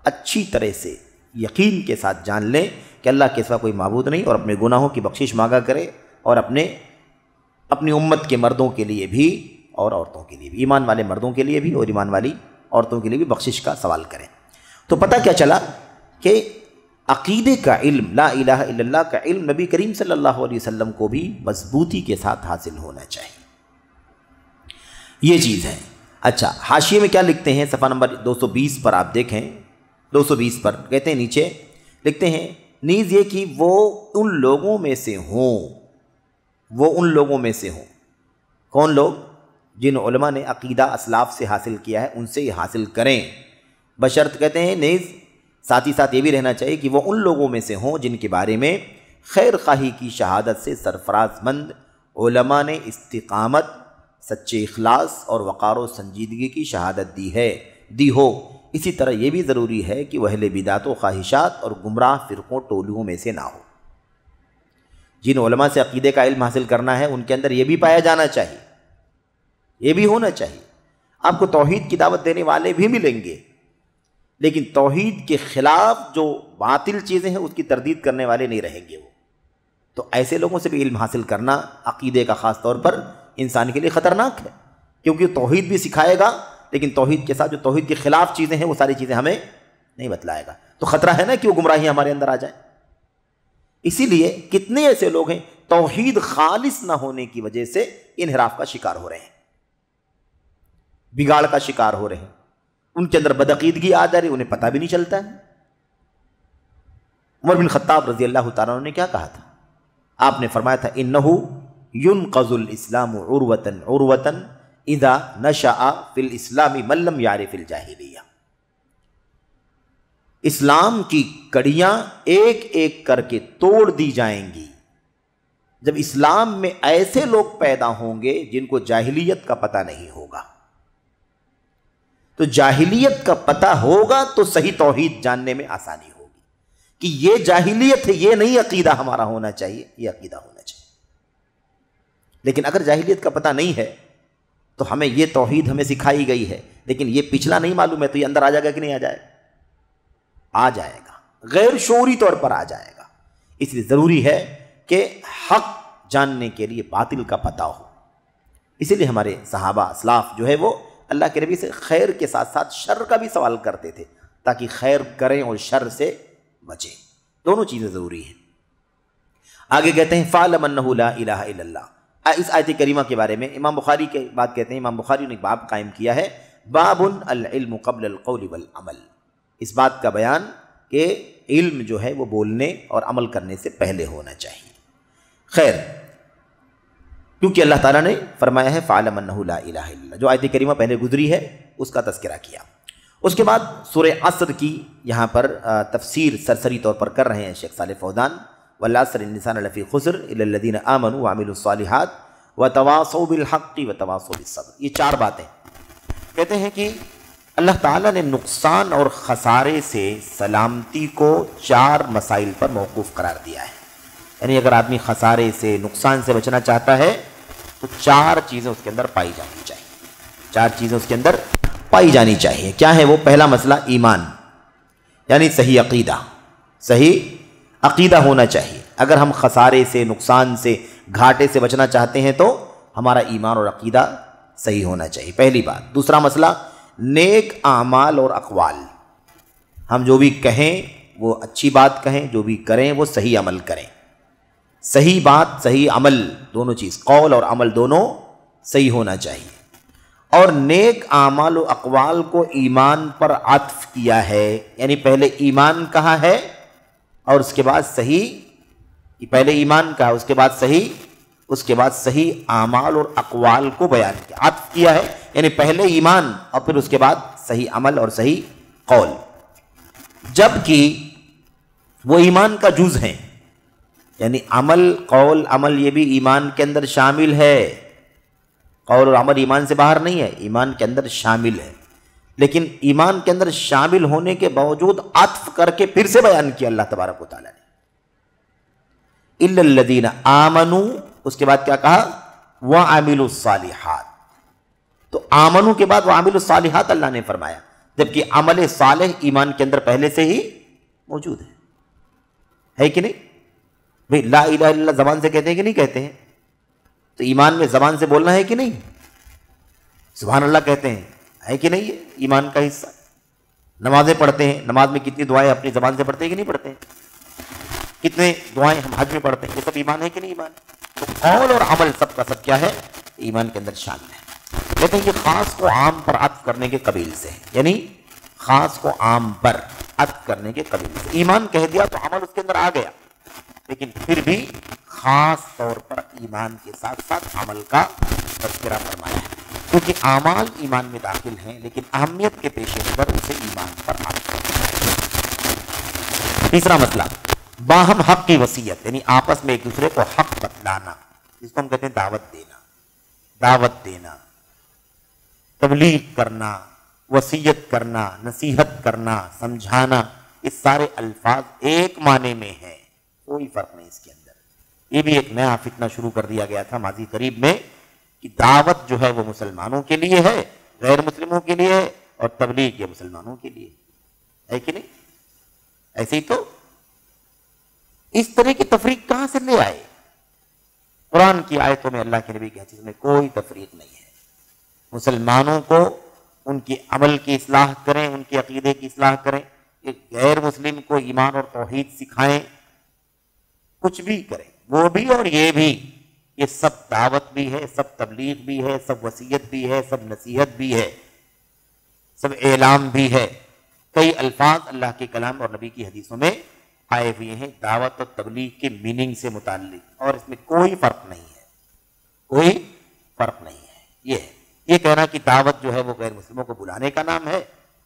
اچھی طرح سے یقین کے ساتھ جان لیں کہ اللہ کے سوا کوئی معبود نہیں، اور اپنے گناہوں کی بخشش مانگا کرے، اور اپنی امت کے مردوں کے لیے بھی اور عورتوں کے لیے بھی، ایمان والے مردوں کے لیے بھی اور ایمان والی عورتوں کے لیے بھی بخشش کا سوال کریں۔ تو پتہ کیا چلا کہ عقیدے کا علم، لا الہ الا اللہ کا علم نبی کریم صلی اللہ علیہ وسلم کو بھی مضبوطی کے ساتھ حاصل ہونا چاہیے، یہ چیز ہے۔ اچھا، حاشیے میں کیا لکھتے ہیں؟ صفحہ نمبر 220 پر آپ دیکھیں، 220 پر کہتے ہیں، نیچے لکھتے ہیں نیز یہ کہ وہ ان لوگوں میں سے ہوں، وہ ان لوگوں میں سے ہوں، کون لوگ؟ جن علماء نے عقیدہ اسلاف سے حاصل کیا ہے ان سے یہ حاصل کریں، بشرط کہتے ہیں نیز ساتھ ہی ساتھ یہ بھی رہنا چاہیے کہ وہ ان لوگوں میں سے ہوں جن کے بارے میں خیر خواہی کی شہادت سے سرفراز مند علماء نے استقامت، سچے اخلاص اور وقار و سنجیدگی کی شہادت دی ہو۔ اسی طرح یہ بھی ضروری ہے کہ وہ اہل بدعت و خواہشات اور گمراہ فرقوں ٹولیوں میں سے نہ ہو۔ جن علماء سے عقیدے کا علم حاصل کرنا ہے ان کے اندر یہ بھی پایا جانا چاہیے، یہ بھی ہونا چاہیے۔ آپ کو توحید کی دعوت دینے والے بھی ملیں گے، لیکن توحید کے خلاف جو باطل چیزیں ہیں اس کی تردید کرنے والے نہیں رہیں گے وہ۔ تو ایسے لوگوں سے بھی علم حاصل کرنا عقیدے کا خاص طور پر انسان کے لیے خطرناک ہے، کیونکہ توحید بھی سکھائے گا لیکن توحید کے ساتھ جو توحید کے خلاف چیزیں ہیں وہ ساری چیزیں ہمیں نہیں بتلائے گا، تو خطرہ ہے نا کہ وہ گمراہی ہمارے اندر آ جائیں۔ اسی لیے کتنے ایسے لوگ ہیں توحید خالص نہ ہونے کی وجہ سے انحراف کا شکار ہو رہے ہیں، بگاڑ کا شکار ہو رہے ہیں، ان کے اندر بدعقیدگی آ جا رہی، انہیں پتہ بھی نہیں چلتا ہے۔ عمر بن خطاب رضی اللہ تعالیٰ عنہ نے کیا کہا تھا؟ آپ نے فرمایا تھا انہو ينقض الاسلام عروۃ عروۃ اذا نشأ فی الاسلام من لم یعرف الجاہلیہ۔ اسلام کی کڑیاں ایک ایک کر کے توڑ دی جائیں گی جب اسلام میں ایسے لوگ پیدا ہوں گے جن کو جاہلیت کا پتہ نہیں ہوگا۔ تو جاہلیت کا پتہ ہوگا تو صحیح توحید جاننے میں آسانی ہوگی کہ یہ جاہلیت ہے، یہ نہیں عقیدہ ہمارا ہونا چاہیے، یہ عقیدہ ہونا چاہیے۔ لیکن اگر جاہلیت کا پتہ نہیں ہے تو ہمیں یہ توحید ہمیں سکھائی گئی ہے لیکن یہ پچھلا نہیں معلوم ہے، تو یہ اندر آ جائے گا کہ نہیں آ جائے گا؟ آ جائے گا، غیر شعوری طور پر آ جائے گا۔ اس لیے ضروری ہے کہ حق جاننے کے لیے باطل کا پتہ ہو۔ اسی لیے ہمارے صحابہ اسلاف جو ہے وہ اللہ کے نبی سے خیر کے ساتھ ساتھ شر کا بھی سوال کرتے تھے تاکہ خیر کریں اور شر سے بچیں، دونوں چیزیں ضروری ہیں۔ آگے کہتے ہیں فَاعْلَمْ أَنَّهُ لَا إِلَهَ إِلَّا اللَّهُ۔ اس آیت کریمہ کے بارے میں امام بخاری کے بات کہتے ہیں، امام بخاری نے ایک باب قائم کیا ہے، باب العلم قبل القول والعمل، اس بات کا بیان کہ علم جو ہے وہ بولنے اور عمل کرنے سے پہلے ہونا چاہیے۔ خیر، کیونکہ اللہ تعالیٰ نے فرمایا ہے فَاعْلَمْ أَنَّهُ لَا إِلَهَ إِلَّا اللَّهُ، جو آیت کریمہ پہلے گزری ہے اس کا تذکرہ کیا۔ اس کے بعد سورہ عصر کی یہاں پر تفسیر سرسری طور پر کر رہے ہیں شیخ صالح فوزان، وَالْعَصْرِ إِنَّ لَفِي خُسْرٍ إِلَّا الَّذِينَ آمَنُوا وَعَمِلُوا الصَّالِحَاتِ وَتَوَاصَوْا بِالْحَقِّ وَتَوَاصَوْا بِالصَّبْرِ۔ یہ چار باتیں کہتے ہیں کہ اللہ تعالیٰ نے نقصان اور خسارے سے سلامتی کو چار مسائل پر موقوف قرار دیا ہے، یعنی اگر آدمی خسارے سے نقصان سے بچنا چاہتا ہے تو چار چیزیں اس کے اندر پائی جانی چاہیے، چار چیزیں اس کے اندر پائی جانی چاہیے۔ کیا ہے وہ؟ پہلا مسئلہ ایمان، یعنی صحیح عقیدہ ہونا چاہیے۔ اگر ہم خسارے سے، نقصان سے، گھاٹے سے بچنا چاہتے ہیں تو ہمارا ایمان اور عقیدہ صحیح ہونا چاہیے، پہلی بات۔ دوسرا مسئلہ نیک اعمال اور اقوال، ہم جو بھی کہیں وہ اچھی بات کہیں، جو بھی کریں وہ صحیح عمل کریں، صحیح بات صحیح عمل، دونوں چیز قول اور عمل دونوں صحیح ہونا چاہیے۔ اور نیک اعمال و اقوال کو ایمان پر عطف کیا ہے، یعنی پہلے ایمان کہا ہے اور اس کے بعد صحیح، پہلے ایمان کہا اس کے بعد صحیح، اس کے بعد صحیح اعمال اور اقوال کو بیان کیا، عطف کیا ہے، یعنی پہلے ایمان اور پھر اس کے بعد صحیح عمل اور صحیح قول، جبکہ وہ ایمان کا جز ہیں، یعنی عمل، قول عمل یہ بھی ایمان کے اندر شامل ہے. قول اور عمل ایمان سے باہر نہیں ہے، ایمان کے اندر شامل ہے. لیکن ایمان کے اندر شامل ہونے کے باوجود عطف کر کے پھر سے بیان کیا اللہ تبارک و تعالیٰ نے. اِلَّا الَّذِينَ آمَنُوا، اس کے بعد کیا کہا؟ وَعَمِلُوا الصَّالِحَاتِ. تو آمنو کے بعد وَعَمِلُوا الصَّالِحَاتِ اللہ نے فرمایا، جبکہ عمل صالح ایمان کے اندر پہلے سے ہی موجود ہے کہ نہیں؟ بھئی لا الہ الا اللہ زبان سے کہتے ہیں کہ نہیں کہتے ہیں؟ تو ایمان میں زبان سے بولنا ہے کہ نہیں؟ سبحان اللہ کہتے ہیں، ہے کہ نہیں؟ یہ ایمان کا حصہ. نمازیں پڑھتے ہیں، نماز میں کتنی دعائیں اپنی زبان سے پڑھتے ہیں کہ نہیں پڑھتے ہیں؟ کتنے دعائیں ہم حج میں پڑھتے ہیں، یہ سب ایمان ہے کہ نہیں ایمان؟ تو قول اور عمل سب کا سب کیا ہے؟ ایمان کے اندر شامل ہے. کہتے ہیں یہ خاص کو عام پر عطف کرنے کے قبیل سے ہے، یعنی خاص کو عام پر عطف کرنے کے قبیل سے. ایمان کہہ دیا تو عمل اس کے اندر آ گیا، لیکن پھر بھی خاص طور پر ایمان کے ساتھ ساتھ عمل کا تذکرہ فرمایا ہے، کیونکہ اعمال ایمان میں داخل ہیں لیکن اہمیت کے پیش نظر اسے ایمان پر عطف کرنا. تیسرا مسئلہ، باہم حق کی وصیت، یعنی آپس میں ایک دوسرے کو حق بتلانا، جس کو ہم کہتے ہیں دعوت دینا، تبلیغ کرنا، وصیت کرنا، نصیحت کرنا، سمجھانا. اس سارے الفاظ ایک معنی میں ہیں، کوئی فرق نہیں اس کے اندر. یہ بھی ایک نیا فتنہ شروع کر دیا گیا تھا ماضی قریب میں کہ دعوت جو ہے وہ مسلمانوں کے لیے ہے، غیر مسلموں کے لیے ہے، اور تبلیغ یہ مسلمانوں کے لیے ہے کہ نہیں؟ ایسے ہی تو اس طرح کی تفریق کہاں سے لے آئے؟ قرآن کی آیتوں میں اللہ کے نبی کی حدیث میں کوئی تفریق نہیں ہے. مسلمانوں کو ان کی عمل کی اصلاح کریں، ان کے عقیدے کی اصلاح کریں. ایک غیر مسلم کو ایمان اور توحید سکھائیں، کچھ بھی کریں، وہ بھی اور یہ بھی، یہ سب دعوت بھی ہے، سب تبلیغ بھی ہے، سب وصیت بھی ہے، سب نصیحت بھی ہے، سب اعلام بھی ہے. کئی الفاظ اللہ کے کلام اور نبی کی حدیثوں میں آئے ہوئے ہیں دعوت اور تبلیغ کے میننگ سے متعلق، اور اس میں کوئی فرق نہیں ہے، کوئی فرق نہیں ہے. یہ کہنا کہ دعوت جو ہے وہ غیر مسلموں کو بلانے کا نام ہے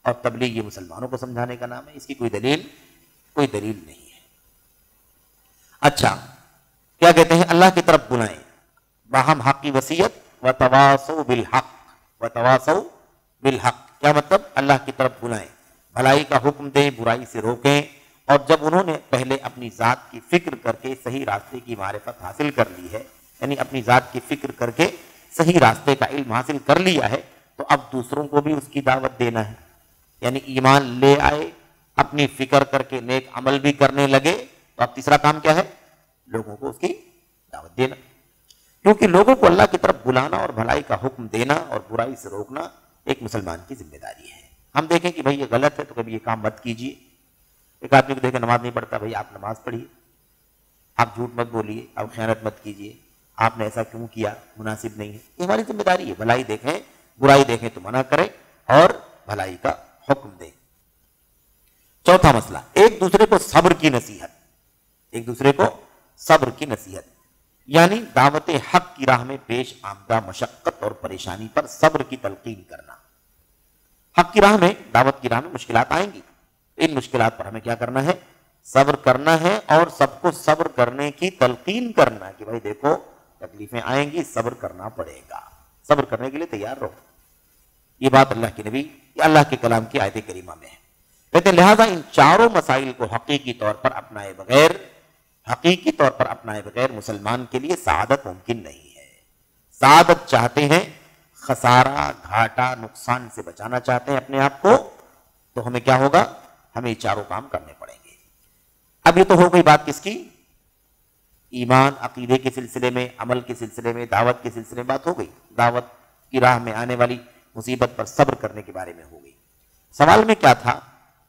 اور تبلیغ یہ مسلمانوں کو سمجھانے کا نام ہے، اس کی کوئی دلیل نہیں ہے. اچھا، کیا کہتے ہیں؟ اللہ کی طرف بلائیں، باہم حق کی وصیت، وتواصوا بالحق. کیا مطلب؟ اللہ کی طرف بلائیں، بھلائی کا حکم دیں، برائی سے روکیں. اور جب انہوں نے پہلے اپنی ذات کی فکر کر کے صحیح راستے کی معرفت حاصل کر لی ہے، یعنی اپنی ذات کی فکر کر کے صحیح راستے کا علم حاصل کر لیا ہے، تو اب دوسروں کو بھی اس کی دعوت دینا ہے. یعنی ایمان لے آئے، اپنی فکر کر کے نیک عمل بھی کرنے لگے، تو اب تیسرا کام کیا ہے؟ لوگوں کو اس کی دعوت دینا. کیونکہ لوگوں کو اللہ کی طرف بلانا اور بھلائی کا حکم دینا اور برائی سے روکنا ایک مسلمان کی ذمہ داری ہے. ہم دیکھیں کہ بھائی یہ غلط ہے تو کبھی یہ کام مت کیجیے. ایک آدمی کو دیکھیں نماز نہیں پڑھتا، بھائی آپ نماز پڑھیے، آپ جھوٹ مت بولیے، آپ خیانت مت کیجیے، آپ نے ایسا کیوں کیا، مناسب نہیں ہے. یہ ہماری ذمہ داری ہے. بھلائی دیکھیں، برائی دیکھیں تو منع کریں اور بھلائی کا حکم دیں. چوتھا مسئلہ، ایک دوسرے کو صبر کی نصیحت، یعنی دعوت حق کی راہ میں پیش آمدہ مشقت اور پریشانی پر صبر کی تلقین کرنا. حق کی راہ میں، دعوت کی راہ میں مشکلات آئیں گی، ان مشکلات پر ہمیں کیا کرنا ہے؟ صبر کرنا ہے، اور سب کو صبر کرنے کی تلقین کرنا ہے کہ بھائی دیکھو تکلیفیں آئیں گی، صبر کرنا پڑے گا، صبر کرنے کے لیے تیار رہو. یہ بات اللہ کے نبی یا اللہ کے کلام کی آیت کریمہ میں ہے. کہتے ہیں لہذا ان چاروں مسائل کو حقیقی طور پر اپنائے بغیر مسلمان کے لیے سعادت ممکن نہیں ہے. سعادت چاہتے ہیں، خسارہ، گھاٹا، نقصان سے بچانا چاہتے ہیں اپنے آپ کو، تو ہمیں کیا ہوگا؟ ہمیں یہ چاروں کام کرنے پڑیں گے. اب یہ تو ہو گئی بات کس کی؟ ایمان، عقیدے کے سلسلے میں، عمل کے سلسلے میں، دعوت کے سلسلے میں بات ہو گئی. دعوت کی راہ میں آنے والی مصیبت پر صبر کرنے کے بارے میں ہو گئی. سوال میں کیا تھا؟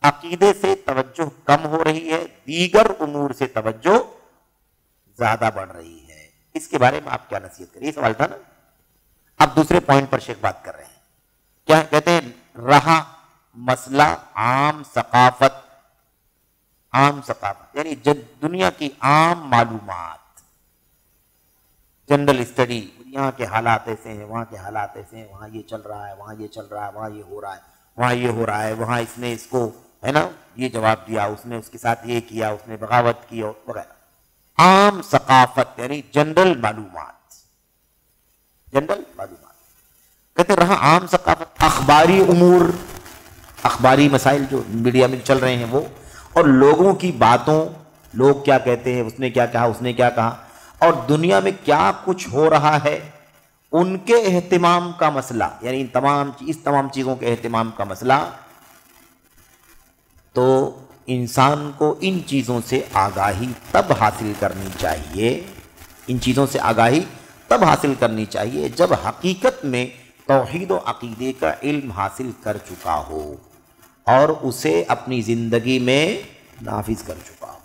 عقیدے سے توجہ کم ہو رہی ہے، دیگر امور سے توجہ زیادہ بڑھ رہی ہے، اس کے بارے میں آپ کیا نصیحت کریں؟ یہ سوال تھا نا. اب دوسرے پوائنٹ پر شیخ بات کر رہے ہیں. کیا کہتے ہیں؟ رہا مسئلہ عام ثقافت، یعنی دنیا کی عام معلومات، جنرل اسٹڈی، یہاں کے حالات ایسے ہیں، وہاں کے حالات ایسے ہیں، وہاں یہ چل رہا ہے، وہاں یہ چل رہا ہے، وہاں یہ ہو رہا ہے، وہاں یہ ہو رہا ہے، وہاں اس نے اس کو ہے نا یہ جواب دیا، اس نے اس کے ساتھ یہ کیا، اس نے بغاوت کی اور وغیرہ. عام ثقافت یعنی جنرل معلومات، جنرل معلومات کہتے رہا عام ثقافت، اخباری امور، اخباری مسائل جو میڈیا میں چل رہے ہیں وہ، اور لوگوں کی باتوں، لوگ کیا کہتے ہیں، اس نے کیا کہا، اس نے کیا کہا، اور دنیا میں کیا کچھ ہو رہا ہے ان کے اہتمام کا مسئلہ، یعنی اس تمام چیزوں کے اہتمام کا مسئلہ. تو انسان کو ان چیزوں سے آگاہی تب حاصل کرنی چاہیے، ان چیزوں سے آگاہی تب حاصل کرنی چاہیے جب حقیقت میں توحید و عقیدے کا علم حاصل کر چکا ہو اور اسے اپنی زندگی میں نافذ کر چکا ہو.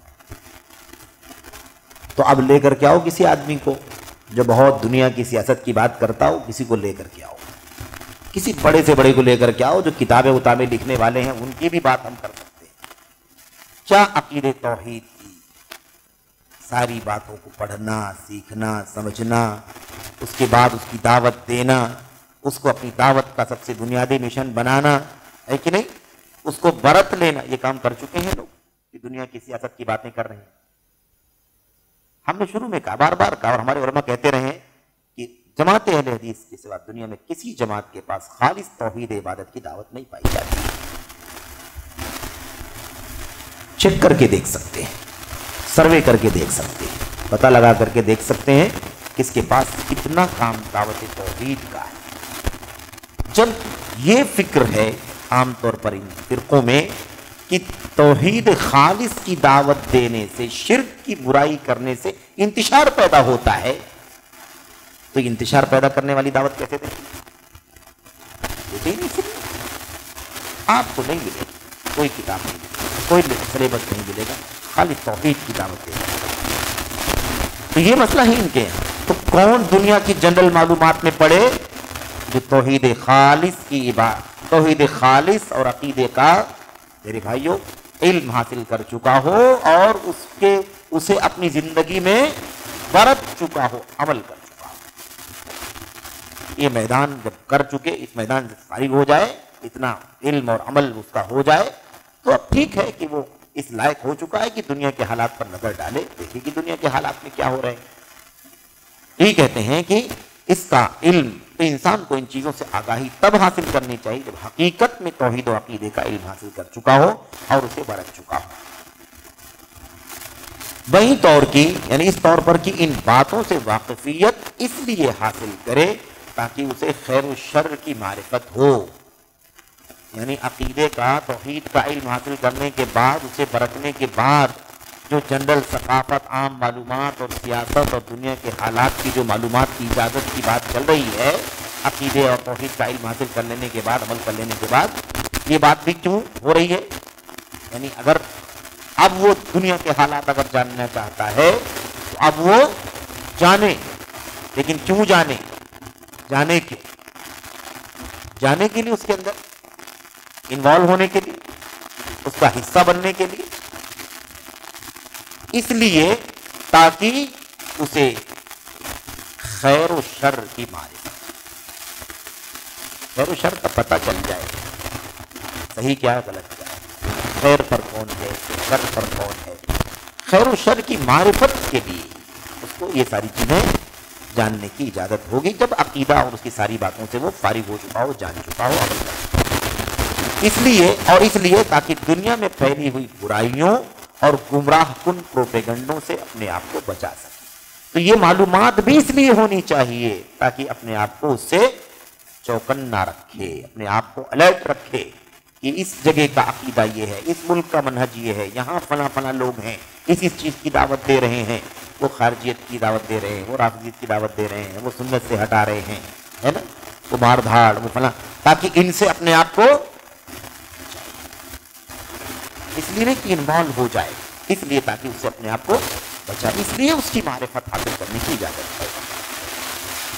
تو اب لے کر کے آؤ کسی آدمی کو جو بہت دنیا کی سیاست کی بات کرتا ہو، کسی کو لے کر کے آؤ، کسی بڑے سے بڑے کو لے کر کے آؤ جو کتابیں وتابیں لکھنے والے ہیں، ان کی بھی بات ہم کر سکتے ہیں. کیا عقیدے توحید کی ساری باتوں کو پڑھنا، سیکھنا، سمجھنا، اس کے بعد اس کی دعوت دینا، اس کو اپنی دعوت کا سب سے بنیادی مشن بنانا ہے کہ نہیں، اس کو برت لینا، یہ کام کر چکے ہیں لوگ کہ دنیا کی سیاست کی باتیں کر رہے ہیں. ہم نے شروع میں کہا، بار بار کہا، اور ہمارے علماء کہتے رہے ہیں کہ جماعت اہل حدیث کے سوا دنیا میں کسی جماعت کے پاس خالص توحید عبادت کی دعوت نہیں پائی جاتی. چیک کر کے دیکھ سکتے ہیں، سروے کر کے دیکھ سکتے ہیں، پتہ لگا کر کے دیکھ سکتے ہیں کس کے پاس کتنا کام دعوت توحید کا ہے. جب یہ فکر ہے عام طور پر ان فرقوں میں کہ توحید خالص کی دعوت دینے سے، شرک کی برائی کرنے سے انتشار پیدا ہوتا ہے، تو انتشار پیدا کرنے والی دعوت کیسے دیں؟ آپ کو نہیں ملے گا، کوئی کتاب نہیں ملے گا، کوئی سلیبس نہیں ملے گا، خالی توحید کی دعوت دے گا. تو یہ مسئلہ ہی ان کے ہیں. تو کون دنیا کی جنرل معلومات میں پڑے؟ جو توحید خالص کی عبادت، توحید خالص اور عقیدے کا میرے بھائیوں علم حاصل کر چکا ہو اور اسے اپنی زندگی میں برت چکا ہو، عمل کر چکا ہو. یہ میدان جب کر چکے، اس میدان سے فارغ ہو جائے، اتنا علم اور عمل اس کا ہو جائے، تو اب ٹھیک ہے کہ وہ اس لائق ہو چکا ہے کہ دنیا کے حالات پر نظر ڈالے، دیکھیں کہ دنیا کے حالات میں کیا ہو رہے ہیں. یہ کہتے ہیں کہ اس کا علم، تو انسان کو ان چیزوں سے آگاہی تب حاصل کرنی چاہیے جب حقیقت میں توحید و عقیدے کا علم حاصل کر چکا ہو اور اسے برت چکا ہو. وہی طور کی، یعنی اس طور پر کہ ان باتوں سے واقفیت اس لیے حاصل کرے تاکہ اسے خیر و شر کی معرفت ہو. یعنی عقیدے کا، توحید کا علم حاصل کرنے کے بعد، اسے برتنے کے بعد جو جنرل ثقافت، عام معلومات اور سیاست اور دنیا کے حالات کی جو معلومات کی اجازت کی بات چل رہی ہے، عقیدے اور توحید کا علم حاصل کر لینے کے بعد، عمل کر لینے کے بعد، یہ بات بھی کیوں ہو رہی ہے؟ یعنی اگر اب وہ دنیا کے حالات اگر جاننا چاہتا ہے تو اب وہ جانے، لیکن کیوں جانے؟ جانے کے لیے، اس کے اندر انوالو ہونے کے لیے، اس کا حصہ بننے کے لیے، اس لیے تاکہ اسے خیر و شر کی معرفت، خیر و شر کا پتہ چل جائے، صحیح کیا ہے، غلط کیا ہے، خیر پر کون ہے، شر پر کون ہے. خیر و شر کی معرفت کے لیے اس کو یہ ساری چیزیں جاننے کی اجازت ہوگی جب عقیدہ اور اس کی ساری باتوں سے وہ فارغ ہو چکا ہو، جان چکا ہو، عمل کر چکا ہو. اس لیے تاکہ دنیا میں پھیلی ہوئی برائیوں اور گمراہ کن پروپیگنڈوں سے اپنے آپ کو بچا سکے. تو یہ معلومات بھی اس لیے ہونی چاہیے تاکہ اپنے آپ کو اس سے چوکنا رکھے، اپنے آپ کو الرٹ رکھے کہ اس جگہ کا عقیدہ یہ ہے، اس ملک کا منہج یہ ہے، یہاں فلاں فلاں لوگ ہیں، اس چیز کی دعوت دے رہے ہیں، وہ خارجیت کی دعوت دے رہے ہیں، وہ رافضیت کی دعوت دے رہے ہیں، وہ سنت سے ہٹا رہے ہیں، ہے نا، وہ مار دھاڑ، وہ فلاں، تاکہ ان سے اپنے آپ کو، اس لیے نہیں کہ انوالو ہو جائے، اس لیے تاکہ اس سے اپنے آپ کو بچائے، اس لیے اس کی معرفت حاصل کرنے کی اجازت ہے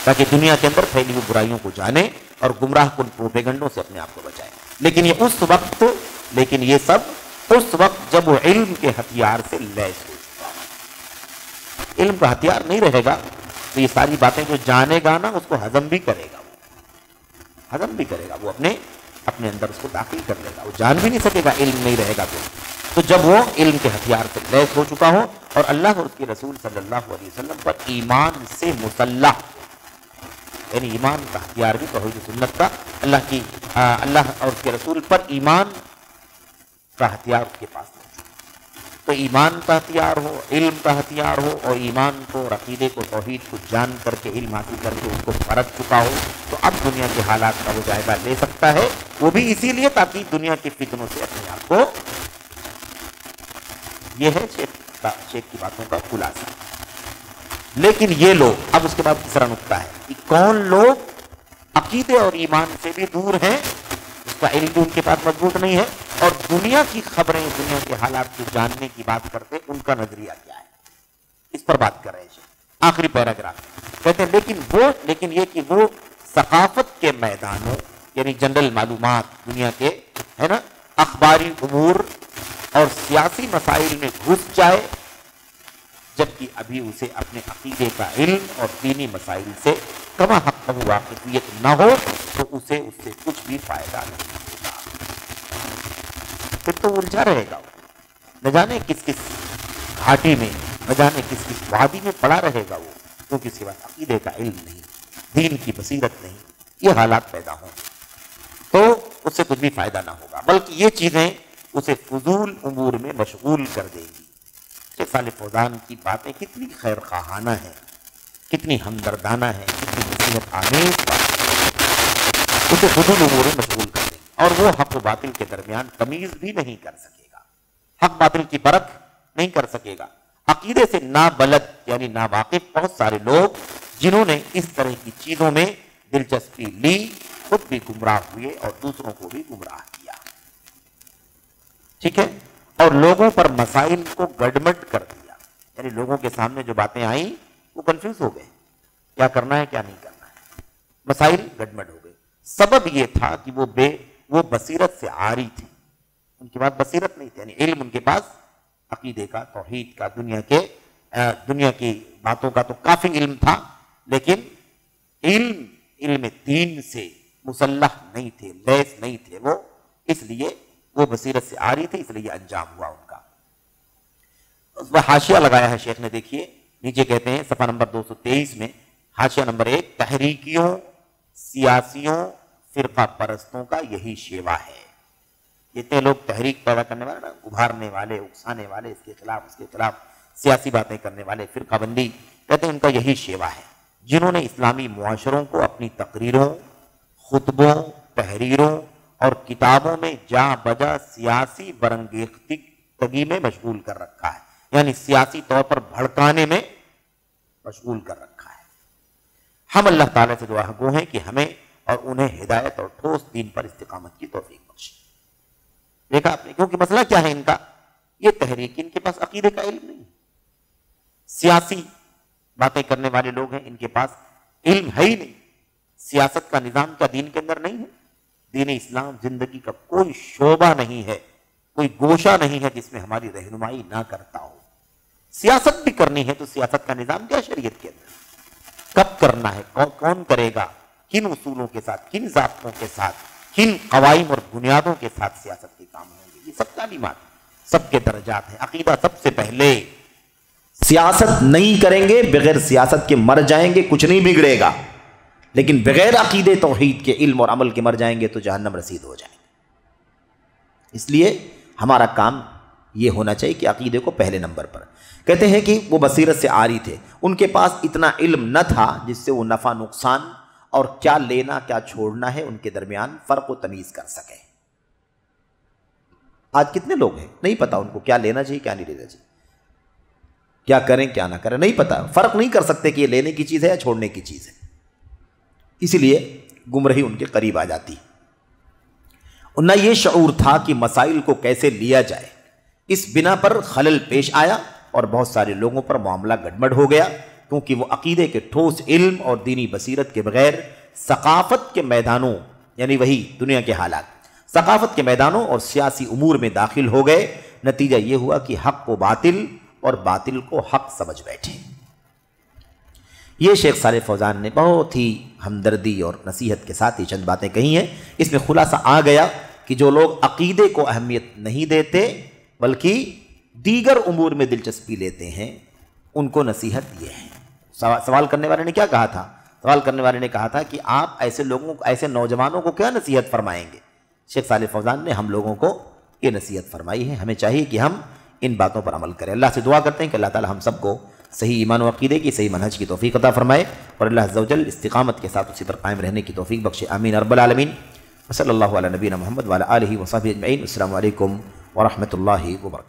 تاکہ دنیا کے اندر پھیلی ہوئی برائیوں کو جانے اور گمراہ کن پروپیگنڈوں سے اپنے آپ کو بچائے. لیکن یہ سب اس وقت جب وہ علم کے ہتھیار سے لیس ہو چکا ہے. علم کا ہتھیار نہیں رہے گا تو یہ ساری باتیں جو جانے گا نا، اس کو ہضم بھی کرے گا، وہ اپنے اندر اس کو داخل کر لے گا، وہ جان بھی نہیں سکے گا، علم نہیں رہے گا تو. تو جب وہ علم کے ہتھیار سے لیس ہو چکا ہو اور اللہ اور اس کے رسول صلی اللہ علیہ وسلم پر ایمان سے مسلح، یعنی ایمان کا ہتھیار بھی توحید و سنت کا، اللہ اور اس کے رسول پر ایمان کا ہتھیار اس کے پاس موجود، تو ایمان کا ہتھیار ہو، علم کا ہتھیار ہو، اور ایمان کو اور عقیدے کو توحید کو جان کر کے علم حاصل کر کے اس کو پرکھ چکا ہو، تو اب دنیا کے حالات کا وہ جائزہ لے سکتا ہے، وہ بھی اسی لیے تاکہ دنیا کے فتنوں سے اپنے آپ کو، یہ ہے شیخ کی باتوں کا خلاصہ۔ لیکن یہ لوگ، اب اس کے بعد تیسرا نقطہ ہے کہ کون لوگ عقیدے اور ایمان سے بھی دور ہیں، اس کا علم بھی ان کے پاس مضبوط نہیں ہے، اور دنیا کی خبریں، دنیا کے حالات کو جاننے کی بات کرتے، ان کا نظریہ کیا ہے، اس پر بات کر رہے ہیں۔ آخری پیراگراف کہتے ہیں لیکن یہ کہ وہ ثقافت کے میدانوں، یعنی جنرل معلومات دنیا کے، ہے نا، اخباری امور اور سیاسی مسائل میں گھس جائے، جبکہ ابھی اسے اپنے عقیدے کا علم اور دینی مسائل سے کما حق واقفیت نہ ہو، تو اسے اس سے کچھ بھی فائدہ نہیں ہوگا، پھر تو الجھا رہے گا، نہ جانے کس کس گھاٹی میں، نہ جانے کس کس وادی میں پڑا رہے گا وہ، کیونکہ اس کے بعد عقیدے کا علم نہیں، دین کی بصیرت نہیں، یہ حالات پیدا ہوں تو اس سے کچھ بھی فائدہ نہ ہوگا، بلکہ یہ چیزیں اسے فضول امور میں مشغول کر دیں گی۔ شیخ صالح فوزان کی باتیں کتنی خیر خواہانہ ہیں، کتنی ہمدردانہ ہیں، کتنی نصیحت آمیز باتیں، اسے فضول امور میں مشغول کر دیں گی، اور وہ حق و باطل کے درمیان تمیز بھی نہیں کر سکے گا، حق باطل کی پرکھ نہیں کر سکے گا۔ عقیدے سے نابلد یعنی ناواقف بہت سارے لوگ جنہوں نے اس طرح کی چیزوں میں دلچسپی لی، خود بھی گمراہ ہوئے اور دوسروں کو بھی گمراہ کیا، ٹھیک ہے، اور لوگوں پر مسائل کو گڈمڈ کر دیا، یعنی لوگوں کے سامنے جو باتیں آئیں وہ کنفیوز ہو گئے، کیا کرنا ہے کیا نہیں کرنا ہے، مسائل گڈمڈ ہو گئے۔ سبب یہ تھا کہ وہ بصیرت سے عاری تھے، ان کے پاس بصیرت نہیں تھی، یعنی علم ان کے پاس عقیدے کا، توحید کا، دنیا کی باتوں کا تو کافی علم تھا، لیکن علم دین سے مسلح نہیں تھے، لیس نہیں تھے وہ، اس لیے وہ بصیرت سے عاری تھے، اس لیے یہ انجام ہوا ان کا۔ اس پر حاشیہ لگایا ہے شیخ نے، دیکھیے نیچے کہتے ہیں صفحہ نمبر 223 میں، حاشیہ نمبر 1، تحریکیوں، سیاسیوں، فرقہ پرستوں کا یہی شیوا ہے۔ جتنے لوگ تحریک پیدا کرنے والے نا، ابھارنے والے، اکسانے والے، اس کے خلاف سیاسی باتیں کرنے والے، فرقہ بندی، کہتے ہیں ان کا یہی شیوا ہے، جنہوں نے اسلامی معاشروں کو اپنی تقریروں، خطبوں، تحریروں اور کتابوں میں جا بجا سیاسی برانگیختگی میں مشغول کر رکھا ہے، یعنی سیاسی طور پر بھڑکانے میں مشغول کر رکھا ہے۔ ہم اللہ تعالیٰ سے دعا گو ہیں کہ ہمیں اور انہیں ہدایت اور ٹھوس دین پر استقامت کی توفیق بخشے۔ دیکھا آپ نے، کیونکہ مسئلہ کیا ہے ان کا، یہ تحریک، ان کے پاس عقیدے کا علم نہیں، سیاسی باتیں کرنے والے لوگ ہیں، ان کے پاس علم ہے ہی نہیں، سیاست کا نظام کا دین کے اندر نہیں ہے، دین اسلام زندگی کا کوئی شعبہ نہیں ہے، کوئی گوشہ نہیں ہے جس میں ہماری رہنمائی نہ کرتا ہو۔ سیاست بھی کرنی ہے تو سیاست کا نظام کیا شریعت کے اندر، کب کرنا ہے، کون کرے گا، کن اصولوں کے ساتھ، کن ضابطوں کے ساتھ، کن قوائم اور بنیادوں کے ساتھ سیاست کے کام ہوں گے، یہ سب تعلیمات، سب کے درجات ہیں۔ عقیدہ سب سے پہلے، سیاست نہیں کریں گے، بغیر سیاست کے مر جائیں گے، کچھ نہیں بگڑے گا، لیکن بغیر عقیدے توحید کے علم اور عمل کے مر جائیں گے تو جہنم رسید ہو جائیں گے۔ اس لیے ہمارا کام یہ ہونا چاہیے کہ عقیدے کو پہلے نمبر پر۔ کہتے ہیں کہ وہ بصیرت سے عاری تھے، ان کے پاس اتنا علم نہ تھا جس سے وہ نفع نقصان اور کیا لینا کیا چھوڑنا ہے ان کے درمیان فرق و تمیز کر سکے۔ آج کتنے لوگ ہیں نہیں پتا ان کو کیا لینا چاہیے کیا نہیں لینا چاہیے، کیا کریں کیا نہ کریں، نہیں پتا، فرق نہیں کر سکتے کہ یہ لینے کی چیز ہے یا چھوڑنے کی چیز ہے، اسی لیے گمراہی ان کے قریب آ جاتی۔ اور نہ یہ شعور تھا کہ مسائل کو کیسے لیا جائے، اس بنا پر خلل پیش آیا اور بہت سارے لوگوں پر معاملہ گڑبڑ ہو گیا، کیونکہ وہ عقیدے کے ٹھوس علم اور دینی بصیرت کے بغیر ثقافت کے میدانوں، یعنی وہی دنیا کے حالات، ثقافت کے میدانوں اور سیاسی امور میں داخل ہو گئے۔ نتیجہ یہ ہوا کہ حق کو باطل اور باطل کو حق سمجھ بیٹھے۔ یہ شیخ صالح فوزان نے بہت ہی ہمدردی اور نصیحت کے ساتھ یہ چند باتیں کہی ہیں۔ اس میں خلاصہ آ گیا کہ جو لوگ عقیدے کو اہمیت نہیں دیتے بلکہ دیگر امور میں دلچسپی لیتے ہیں، ان کو نصیحت یہ ہے۔ سوال کرنے والے نے کیا کہا تھا؟ سوال کرنے والے نے کہا تھا کہ آپ ایسے لوگوں کو، ایسے نوجوانوں کو کیا نصیحت فرمائیں گے؟ شیخ صالح فوزان نے ہم لوگوں کو یہ نصیحت فرمائی ہے، ہمیں چاہیے کہ ہم ان باتوں پر عمل کریں۔ اللہ سے دعا کرتے ہیں کہ اللہ تعالی ہم سب کو صحیح ایمان و عقیدے کی، صحیح منہج کی توفیق عطا فرمائے، اور اللہ عز و جل استقامت کے ساتھ اسی پر قائم رہنے کی توفیق بخشے، آمین رب العالمین۔ صلی اللہ علی نبینا محمد وعلی آلہ وصحبہ اجمعین۔ السلام علیکم ورحمۃ اللہ وبرکاتہ۔